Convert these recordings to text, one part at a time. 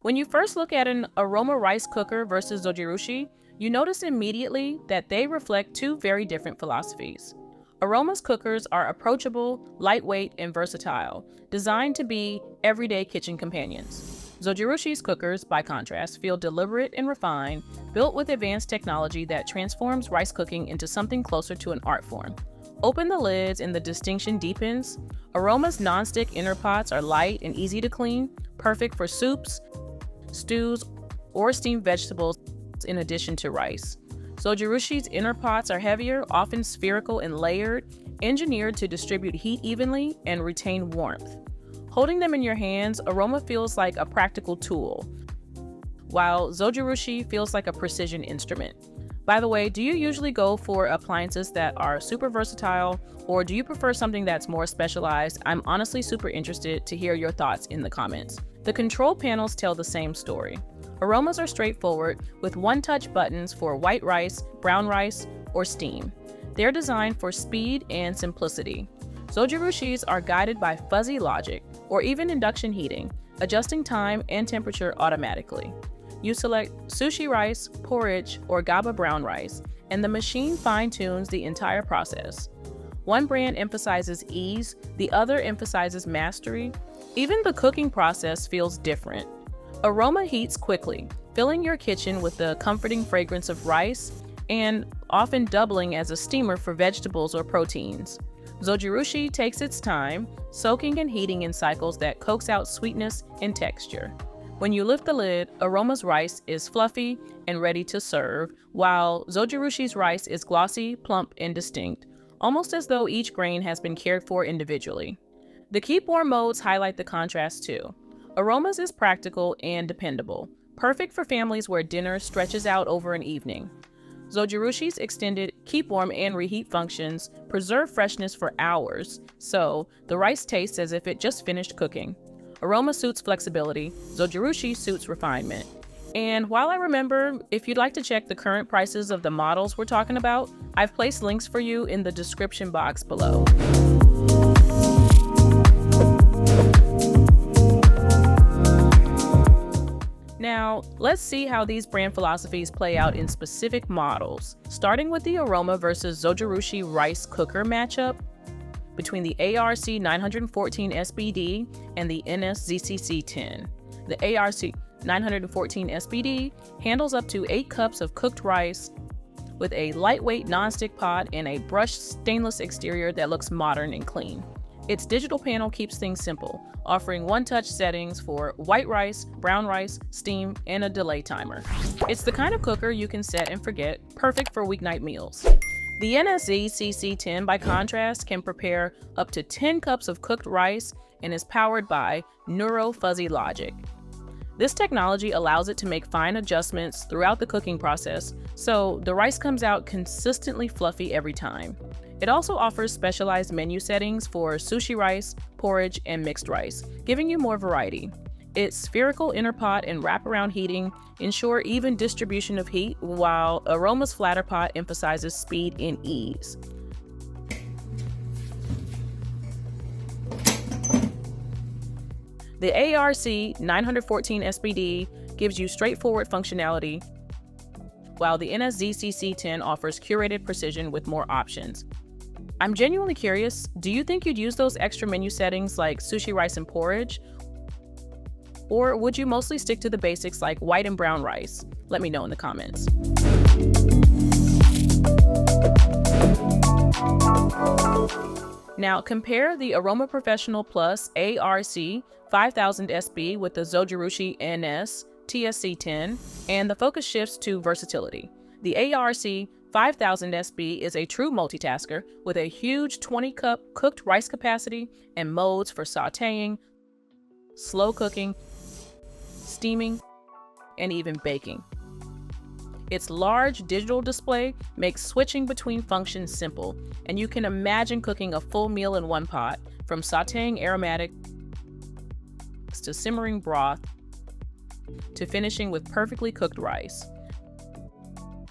When you first look at an Aroma Rice Cooker versus Zojirushi, you notice immediately that they reflect two very different philosophies. Aroma's cookers are approachable, lightweight, and versatile, designed to be everyday kitchen companions. Zojirushi's cookers, by contrast, feel deliberate and refined, built with advanced technology that transforms rice cooking into something closer to an art form. Open the lids and the distinction deepens. Aroma's non-stick inner pots are light and easy to clean, perfect for soups, stews, or steamed vegetables in addition to rice. Zojirushi's inner pots are heavier, often spherical and layered, engineered to distribute heat evenly and retain warmth. Holding them in your hands, Aroma feels like a practical tool, while Zojirushi feels like a precision instrument. By the way, do you usually go for appliances that are super versatile, or do you prefer something that's more specialized? I'm honestly super interested to hear your thoughts in the comments. The control panels tell the same story. Aromas are straightforward, with one-touch buttons for white rice, brown rice, or steam. They're designed for speed and simplicity. Zojirushis are guided by fuzzy logic, or even induction heating, adjusting time and temperature automatically. You select sushi rice, porridge, or GABA brown rice, and the machine fine-tunes the entire process. One brand emphasizes ease, the other emphasizes mastery. Even the cooking process feels different. Aroma heats quickly, filling your kitchen with the comforting fragrance of rice, and often doubling as a steamer for vegetables or proteins. Zojirushi takes its time, soaking and heating in cycles that coax out sweetness and texture. When you lift the lid, Aroma's rice is fluffy and ready to serve, while Zojirushi's rice is glossy, plump, and distinct, almost as though each grain has been cared for individually. The keep warm modes highlight the contrast too. Aroma's is practical and dependable, perfect for families where dinner stretches out over an evening. Zojirushi's extended keep warm and reheat functions preserve freshness for hours, so the rice tastes as if it just finished cooking. Aroma suits flexibility, Zojirushi suits refinement. And while I remember, if you'd like to check the current prices of the models we're talking about, I've placed links for you in the description box below. Now, let's see how these brand philosophies play out in specific models, starting with the Aroma versus Zojirushi Rice Cooker matchup between the ARC 914 SBD and the NSZCC10. The ARC 914 SBD handles up to 8 cups of cooked rice with a lightweight nonstick pot and a brushed stainless exterior that looks modern and clean. Its digital panel keeps things simple, offering one-touch settings for white rice, brown rice, steam, and a delay timer. It's the kind of cooker you can set and forget, perfect for weeknight meals. The NSZCC10, by contrast, can prepare up to 10 cups of cooked rice and is powered by neuro-fuzzy logic. This technology allows it to make fine adjustments throughout the cooking process, so the rice comes out consistently fluffy every time. It also offers specialized menu settings for sushi rice, porridge, and mixed rice, giving you more variety. Its spherical inner pot and wraparound heating ensure even distribution of heat, while Aroma's flatter pot emphasizes speed and ease. The ARC 914 SBD gives you straightforward functionality, while the NSZCC10 offers curated precision with more options. I'm genuinely curious, do you think you'd use those extra menu settings like sushi rice and porridge? Or would you mostly stick to the basics like white and brown rice? Let me know in the comments. Now compare the Aroma Professional Plus ARC 5000 SB with the Zojirushi NS TSC10, and the focus shifts to versatility. The ARC 5000 SB is a true multitasker with a huge 20-cup cooked rice capacity and modes for sautéing, slow cooking, steaming, and even baking. Its large digital display makes switching between functions simple, and you can imagine cooking a full meal in one pot, from sautéing aromatics to simmering broth to finishing with perfectly cooked rice.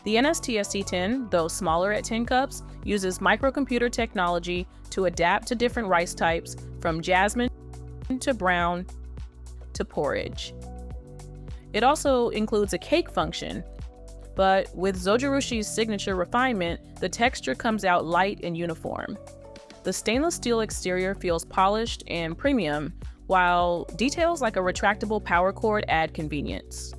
The NSTSC10, though smaller at 10 cups, uses microcomputer technology to adapt to different rice types, from jasmine to brown to porridge. It also includes a cake function, but with Zojirushi's signature refinement, the texture comes out light and uniform. The stainless steel exterior feels polished and premium, while details like a retractable power cord add convenience.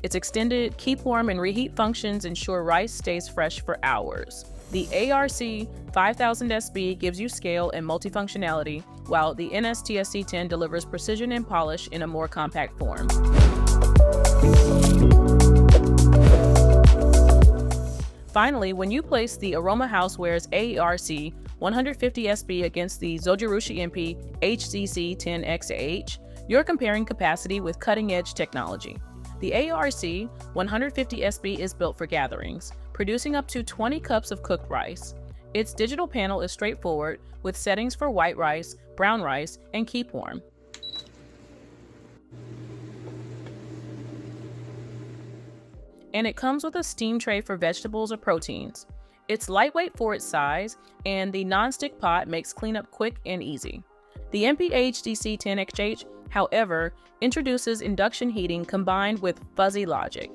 Its extended keep warm and reheat functions ensure rice stays fresh for hours. The ARC 5000 SB gives you scale and multifunctionality, while the NSTSC10 delivers precision and polish in a more compact form. Finally, when you place the Aroma Housewares ARC 150 SB against the Zojirushi MP HCC 10XH, you're comparing capacity with cutting-edge technology. The ARC 150 SB is built for gatherings, producing up to 20 cups of cooked rice. Its digital panel is straightforward, with settings for white rice, brown rice, and keep warm. And it comes with a steam tray for vegetables or proteins. It's lightweight for its size, and the non-stick pot makes cleanup quick and easy. The MPHDC 10XH, however, introduces induction heating combined with fuzzy logic.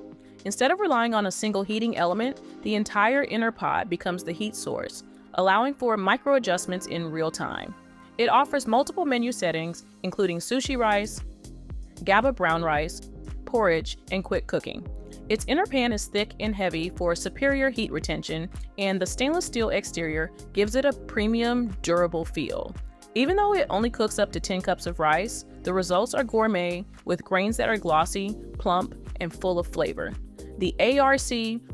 Instead of relying on a single heating element, the entire inner pot becomes the heat source, allowing for micro adjustments in real time. It offers multiple menu settings, including sushi rice, GABA brown rice, porridge, and quick cooking. Its inner pan is thick and heavy for superior heat retention, and the stainless steel exterior gives it a premium, durable feel. Even though it only cooks up to 10 cups of rice, the results are gourmet with grains that are glossy, plump, and full of flavor. The ARC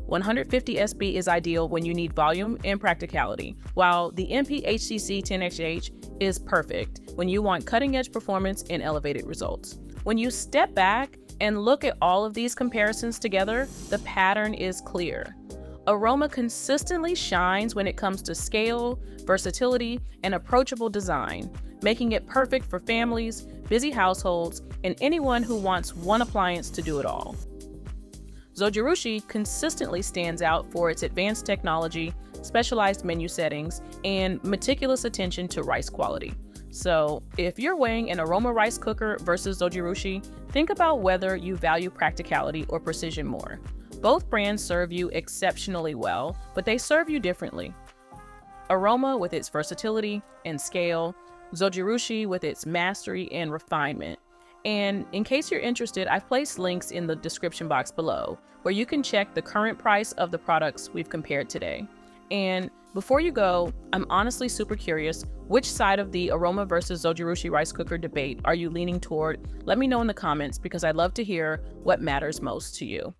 150 SB is ideal when you need volume and practicality, while the MPHCC 10XH is perfect when you want cutting-edge performance and elevated results. When you step back and look at all of these comparisons together, the pattern is clear. Aroma consistently shines when it comes to scale, versatility, and approachable design, making it perfect for families, busy households, and anyone who wants one appliance to do it all. Zojirushi consistently stands out for its advanced technology, specialized menu settings, and meticulous attention to rice quality. So, if you're weighing an Aroma Rice Cooker versus Zojirushi, think about whether you value practicality or precision more. Both brands serve you exceptionally well, but they serve you differently. Aroma with its versatility and scale, Zojirushi with its mastery and refinement. And in case you're interested, I've placed links in the description box below, where you can check the current price of the products we've compared today. And before you go, I'm honestly super curious, which side of the Aroma versus Zojirushi rice cooker debate are you leaning toward? Let me know in the comments, because I'd love to hear what matters most to you.